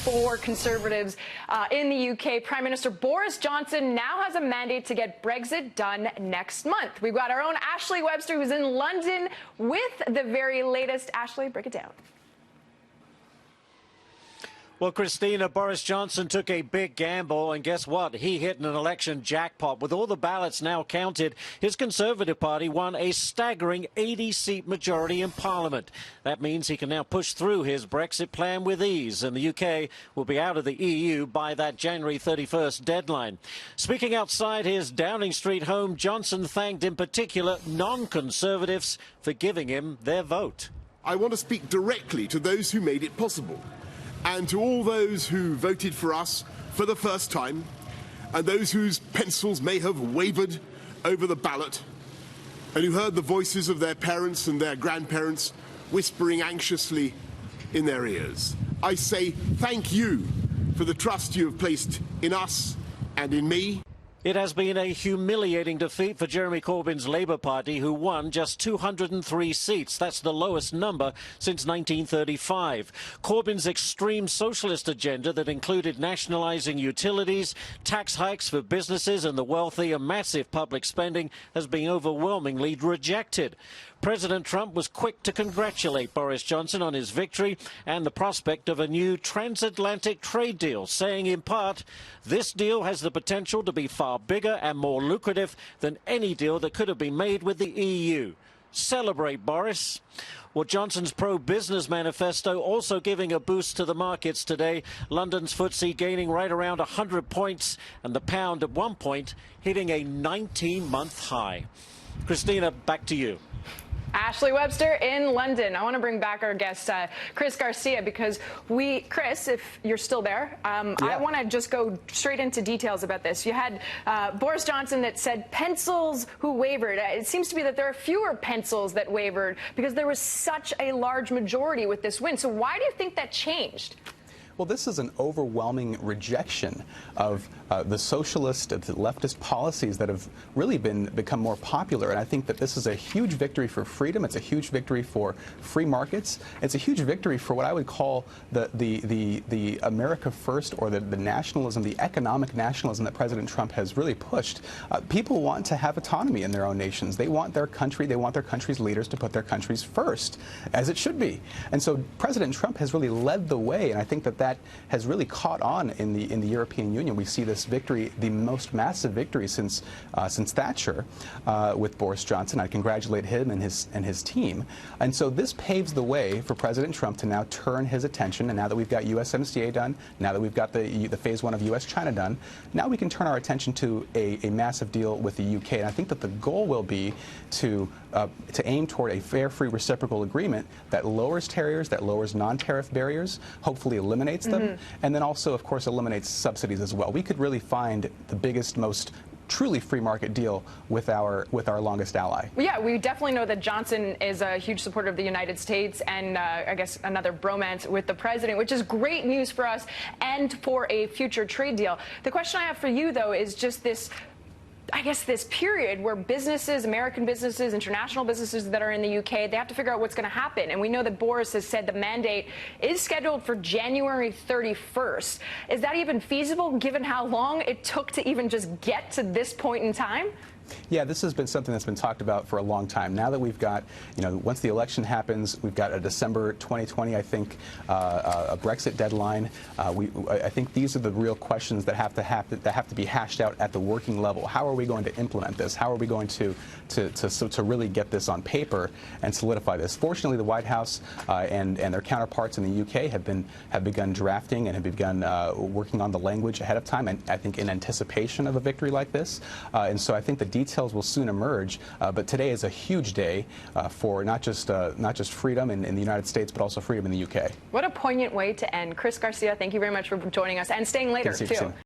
for Conservatives in the UK. Prime Minister Boris Johnson now has a mandate to get Brexit done next month. We've got our own Ashley Webster, who's in London with the very latest. Ashley, break it down. Well, Christina, Boris Johnson took a big gamble, and guess what? He hit an election jackpot. With all the ballots now counted, his Conservative Party won a staggering 80-seat majority in Parliament. That means he can now push through his Brexit plan with ease, and the UK will be out of the EU by that January 31st deadline. Speaking outside his Downing Street home, Johnson thanked in particular non-Conservatives for giving him their vote. I want to speak directly to those who made it possible, and to all those who voted for us for the first time, and those whose pencils may have wavered over the ballot, and who heard the voices of their parents and their grandparents whispering anxiously in their ears. I say thank you for the trust you have placed in us and in me. It has been a humiliating defeat for Jeremy Corbyn's Labour Party, who won just 203 seats. That's the lowest number since 1935. Corbyn's extreme socialist agenda that included nationalising utilities, tax hikes for businesses and the wealthy, and massive public spending has been overwhelmingly rejected. President Trump was quick to congratulate Boris Johnson on his victory and the prospect of a new transatlantic trade deal, saying in part, this deal has the potential to be far bigger and more lucrative than any deal that could have been made with the EU. Celebrate, Boris. Well, Johnson's pro-business manifesto also giving a boost to the markets today. London's FTSE gaining right around 100 points, and the pound at one point hitting a 19-month high. Christina, back to you. Ashley Webster in London. I want to bring back our guest, Chris Garcia, because Chris, if you're still there, I want to just go straight into details about this. You had Boris Johnson that said pencils who wavered. It seems to be that there are fewer pencils that wavered because there was such a large majority with this win. So why do you think that changed? Well, this is an overwhelming rejection of the socialist, the leftist policies that have really become more popular. And I think that this is a huge victory for freedom. It's a huge victory for free markets. It's a huge victory for what I would call the America First, or the nationalism, the economic nationalism that President Trump has really pushed. People want to have autonomy in their own nations. They want their country, they want their country's leaders to put their countries first, as it should be. And so President Trump has really led the way, and I think that has really caught on in the European Union. We see this victory, the most massive victory since Thatcher, with Boris Johnson. I congratulate him and his team. And so this paves the way for President Trump to now turn his attention. And now that we've got USMCA done, now that we've got the phase 1 of US-China done, now we can turn our attention to a massive deal with the UK. And I think that the goal will be to aim toward a fair, free, reciprocal agreement that lowers barriers, that lowers non-tariff barriers, hopefully eliminates them, and then also, of course, eliminates subsidies as well. We could really find the biggest, most truly free market deal with our longest ally. Well, yeah, we definitely know that Johnson is a huge supporter of the United States, and I guess another bromance with the president, which is great news for us and for a future trade deal. The question I have for you, though, is just this, I guess, this period where businesses, American businesses, international businesses that are in the UK, they have to figure out what's going to happen. And we know that Boris has said the mandate is scheduled for January 31st. Is that even feasible, given how long it took to even just get to this point in time? Yeah, this has been something that's been talked about for a long time. Now that we've got, once the election happens, we've got a December 2020, I think, a Brexit deadline. I think these are the real questions that have to be hashed out at the working level. How are we going to implement this? How are we going to really get this on paper and solidify this? Fortunately, the White House and their counterparts in the UK have begun drafting and have begun working on the language ahead of time, and I think in anticipation of a victory like this. And so I think the details will soon emerge, but today is a huge day for not just freedom in the United States, but also freedom in the UK. What a poignant way to end. Chris Garcia, thank you very much for joining us and staying later, too.